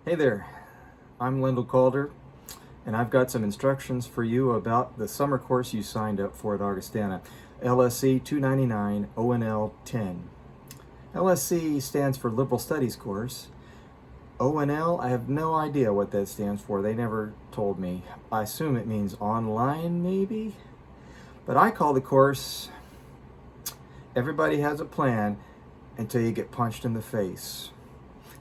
Hey there, I'm Lyndall Calder, and I've got some instructions for you about the summer course you signed up for at Augustana, LSC 299 ONL 10. LSC stands for Liberal Studies course. ONL, I have no idea what that stands for. They never told me. I assume it means online, maybe? But I call the course Everybody Has a Plan Until You Get Punched in the Face.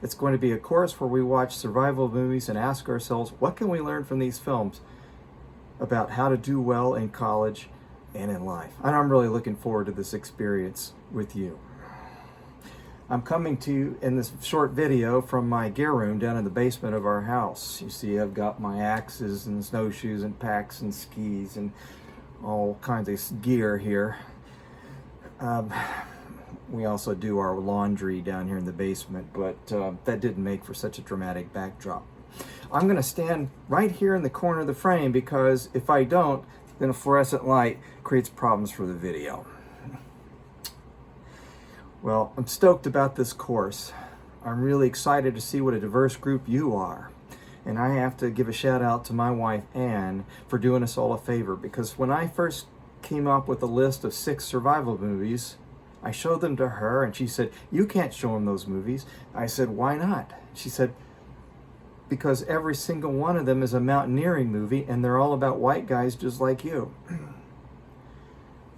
It's going to be a course where we watch survival movies and ask ourselves, what can we learn from these films about how to do well in college and in life? And I'm really looking forward to this experience with you. I'm coming to you in this short video from my gear room down in the basement of our house. You see, I've got my axes and snowshoes and packs and skis and all kinds of gear here. We also do our laundry down here in the basement, but that didn't make for such a dramatic backdrop. I'm going to stand right here in the corner of the frame because if I don't, then a fluorescent light creates problems for the video. Well, I'm stoked about this course. I'm really excited to see what a diverse group you are. And I have to give a shout out to my wife, Ann, for doing us all a favor, because when I first came up with a list of 6 survival movies, I showed them to her and she said, "You can't show them those movies." I said, "Why not?" She said, "Because every single one of them is a mountaineering movie and they're all about white guys just like you."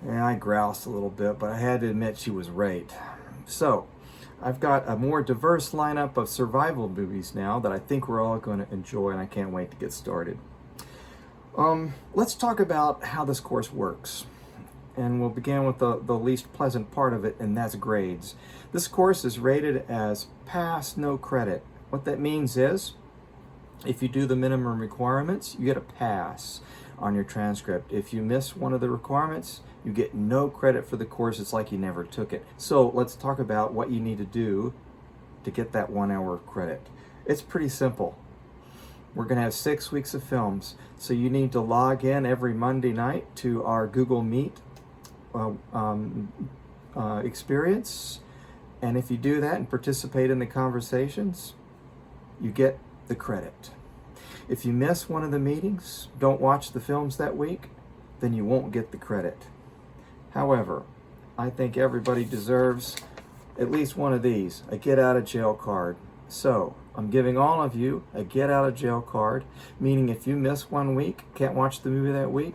And I groused a little bit, but I had to admit she was right. So I've got a more diverse lineup of survival movies now that I think we're all going to enjoy, and I can't wait to get started. Let's talk about how this course works. And we'll begin with the least pleasant part of it, and that's grades. This course is rated as pass, no credit. What that means is, if you do the minimum requirements, you get a pass on your transcript. If you miss one of the requirements, you get no credit for the course. It's like you never took it. So let's talk about what you need to do to get that 1 hour of credit. It's pretty simple. We're going to have 6 weeks of films. So you need to log in every Monday night to our Google Meet experience, and if you do that and participate in the conversations, you get the credit. If you miss one of the meetings, don't watch the films that week, then you won't get the credit. However, I think everybody deserves at least one of these, a get out of jail card. So I'm giving all of you a get out of jail card, meaning if you miss 1 week, can't watch the movie that week,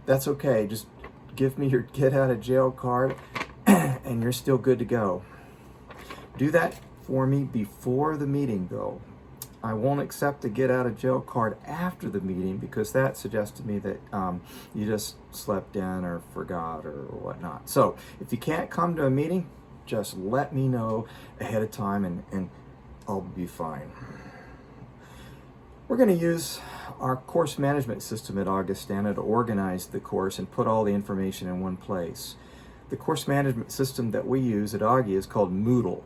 that's okay. Just give me your get out of jail card and you're still good to go. Do that for me before the meeting though. I won't accept a get out of jail card after the meeting because that suggests to me that you just slept in or forgot or whatnot. So if you can't come to a meeting, just let me know ahead of time and I'll be fine. We're going to use our course management system at Augustana to organize the course and put all the information in one place. The course management system that we use at Augie is called Moodle.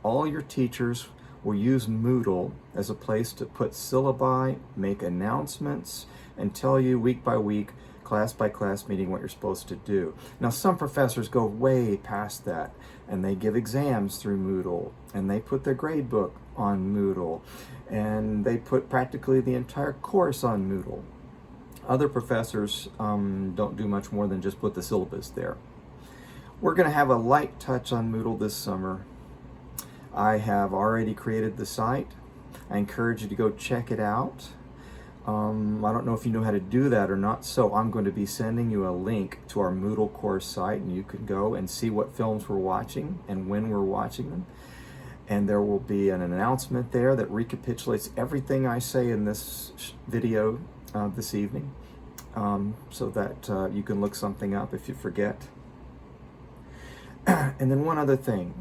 All your teachers will use Moodle as a place to put syllabi, make announcements, and tell you week by week, class by class meeting what you're supposed to do. Now some professors go way past that and they give exams through Moodle and they put their grade book on Moodle and they put practically the entire course on Moodle. Other professors don't do much more than just put the syllabus there. We're going to have a light touch on Moodle this summer. I have already created the site. I encourage you to go check it out. I don't know if you know how to do that or not, so I'm going to be sending you a link to our Moodle course site and you can go and see what films we're watching and when we're watching them. And there will be an announcement there that recapitulates everything I say in this video this evening, so that you can look something up if you forget. And then one other thing.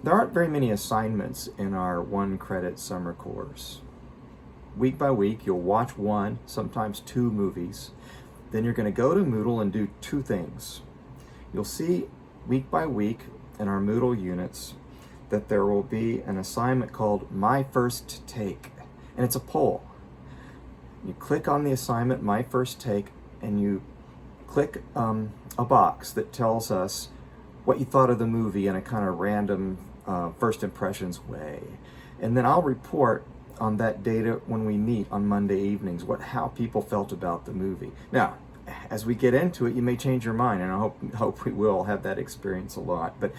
There aren't very many assignments in our 1 credit summer course. Week by week, you'll watch 1, sometimes 2 movies. Then you're going to go to Moodle and do 2 things. You'll see week by week in our Moodle units that there will be an assignment called My First Take, and it's a poll. You click on the assignment, My First Take, and you click a box that tells us what you thought of the movie in a kind of random first impressions way. And then I'll report on that data when we meet on Monday evenings, how people felt about the movie. Now, as we get into it, you may change your mind, and I hope we will have that experience a lot. But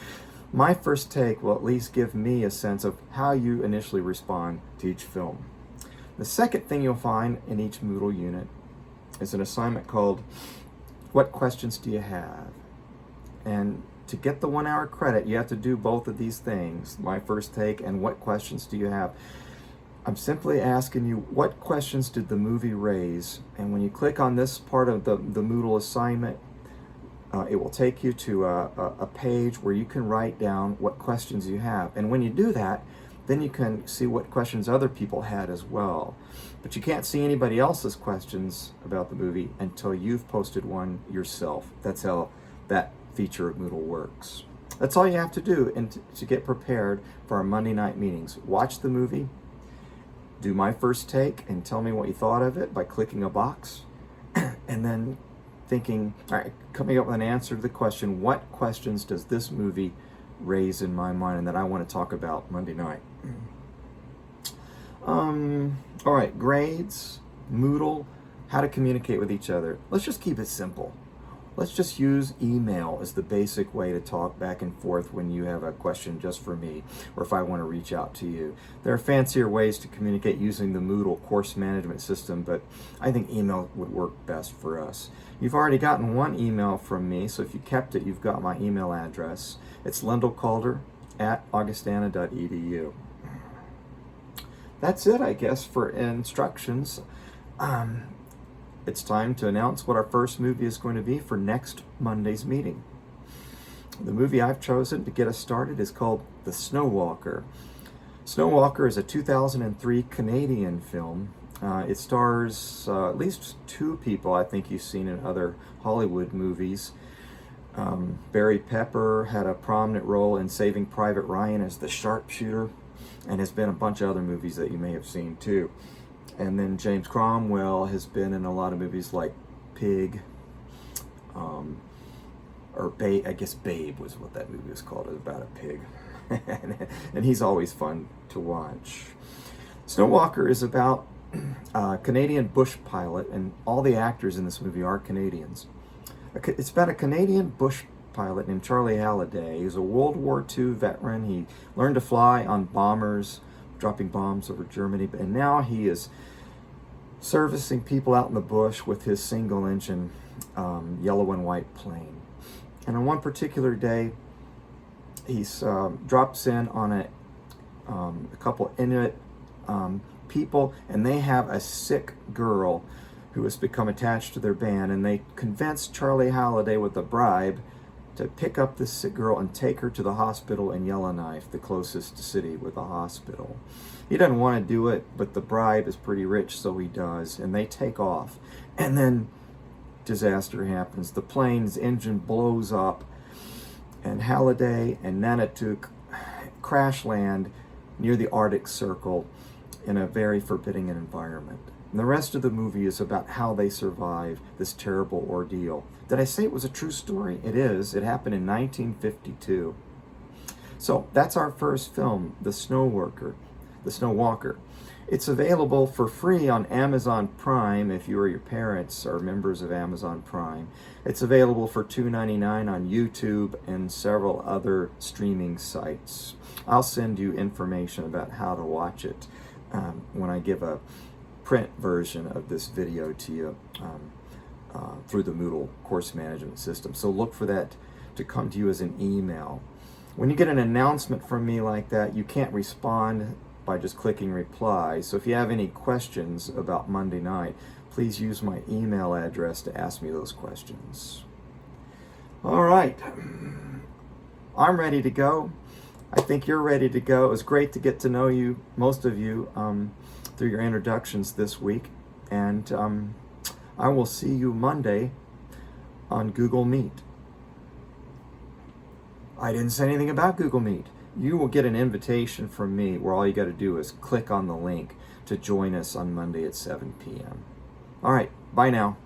my first take will at least give me a sense of how you initially respond to each film. The second thing you'll find in each Moodle unit is an assignment called What Questions Do You Have? And to get the 1 hour credit, you have to do both of these things, my first take and what questions do you have. I'm simply asking you, what questions did the movie raise? And when you click on this part of the Moodle assignment, it will take you to a page where you can write down what questions you have. And when you do that, then you can see what questions other people had as well. But you can't see anybody else's questions about the movie until you've posted one yourself. That's how that feature of Moodle works. That's all you have to do to get prepared for our Monday night meetings. Watch the movie, do my first take, and tell me what you thought of it by clicking a box, and then thinking, all right, coming up with an answer to the question, what questions does this movie raise in my mind and that I want to talk about Monday night? All right, grades, Moodle, how to communicate with each other. Let's just keep it simple. Let's just use email as the basic way to talk back and forth when you have a question just for me, or if I want to reach out to you. There are fancier ways to communicate using the Moodle course management system, but I think email would work best for us. You've already gotten one email from me, so if you kept it, you've got my email address. It's lendelcalder@augustana.edu. That's it, I guess, for instructions. It's time to announce what our first movie is going to be for next Monday's meeting. The movie I've chosen to get us started is called The Snowwalker. Snowwalker is a 2003 Canadian film. It stars at least two people I think you've seen in other Hollywood movies. Barry Pepper had a prominent role in Saving Private Ryan as the sharpshooter, and has been a bunch of other movies that you may have seen too. And then James Cromwell has been in a lot of movies like Pig, or Babe. I guess Babe was what that movie was called. It was about a pig. And he's always fun to watch. Snowwalker is about a Canadian bush pilot, and all the actors in this movie are Canadians. It's about a Canadian bush pilot named Charlie Halliday. He's a World War II veteran. He learned to fly on bombers, dropping bombs over Germany, and now he is servicing people out in the bush with his single-engine yellow and white plane. And on one particular day, he drops in on a couple Inuit people, and they have a sick girl who has become attached to their band, and they convince Charlie Halliday with a bribe to pick up this sick girl and take her to the hospital in Yellowknife, the closest city with a hospital. He doesn't want to do it, but the bribe is pretty rich, so he does, and they take off. And then disaster happens. The plane's engine blows up, and Halliday and Nanatuk crash land near the Arctic Circle in a very forbidding environment. And the rest of the movie is about how they survive this terrible ordeal. Did I say it was a true story? It is. It happened in 1952. So that's our first film, The Snowwalker. It's available for free on Amazon Prime if you or your parents are members of Amazon Prime. It's available for $2.99 on YouTube and several other streaming sites. I'll send you information about how to watch it when I give a print version of this video to you through the Moodle course management system. So look for that to come to you as an email. When you get an announcement from me like that, you can't respond by just clicking reply. So if you have any questions about Monday night, please use my email address to ask me those questions. All right, I'm ready to go. I think you're ready to go. It was great to get to know you, most of you, through your introductions this week. And I will see you Monday on Google Meet. I didn't say anything about Google Meet. You will get an invitation from me where all you got to do is click on the link to join us on Monday at 7 p.m. All right, bye now.